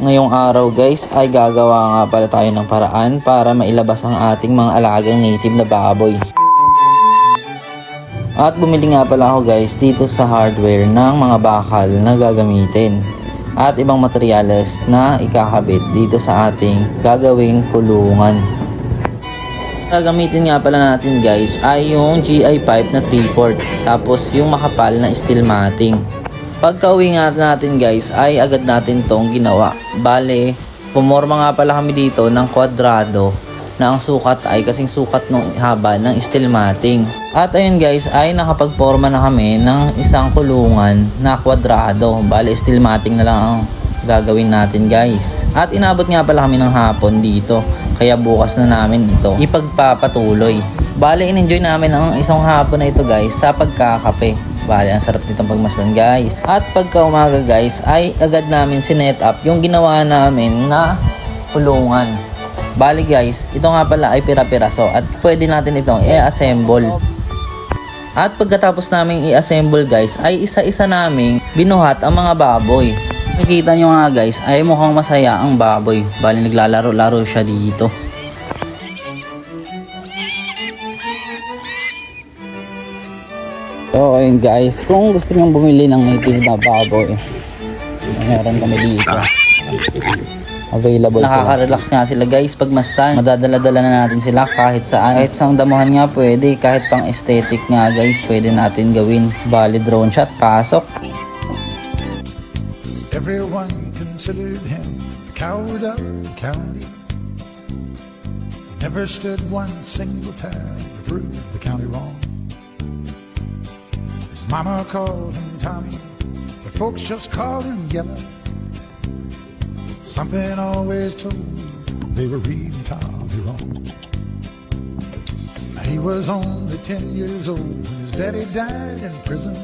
Ngayong araw guys ay gagawa nga pala tayo ng paraan para mailabas ang ating mga alagang native na baboy. At bumili nga pala ako guys dito sa hardware ng mga bakal na gagamitin at ibang materyales na ikakabit dito sa ating gagawing kulungan. Gagamitin nga pala natin guys ay yung GI pipe na 3/4 tapos yung makapal na steel matting. Pagka-uwi nga natin guys ay agad natin tong ginawa. Bale, pumorma nga pala kami dito ng kwadrado na ang sukat ay kasing sukat ng haba ng steel matting. At ayun guys ay nakapagporma na kami ng isang kulungan na kwadrado. Bale, steel matting na lang ang gagawin natin guys. At inabot nga pala kami ng hapon dito. Kaya bukas na namin ito ipagpapatuloy. Bale, in-enjoy namin ang isang hapon na ito guys sa pagkakape. Bale, ang sarap nitong pagmasdan guys. At pagka umaga guys ay agad namin sinet up yung ginawa namin na kulungan. Bale guys, ito nga pala ay pira-piraso at pwede natin itong i-assemble. At pagkatapos namin i-assemble guys ay isa-isa naming binuhat ang mga baboy. Makikita nyo nga guys ay mukhang masaya ang baboy. Bale, naglalaro-laro siya dito. So ayun guys, kung gusto nyo bumili ng native na baboy, meron kami dito. Available sila. Nakaka-relax nga sila guys pag mastan. Madadala-dala na natin sila kahit saan. Kahit sa damuhan nga pwede, kahit pang aesthetic nga guys, pwede natin gawin. Bali, drone shot, pasok. Everyone considered him the coward of the county. Never stood one single time to prove the county wrong. His mama called him Tommy, but folks just called him Yellow. Something always told me they were reading Tommy wrong. He was only 10 years old when his daddy died in prison.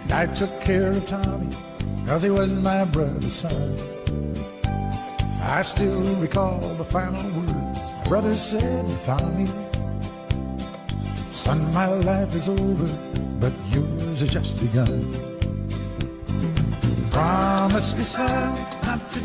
And I took care of Tommy, cause he was my brother's son. I still recall the final words my brother said to Tommy. Son, my life is over, but yours has just begun. Promise me, son, not to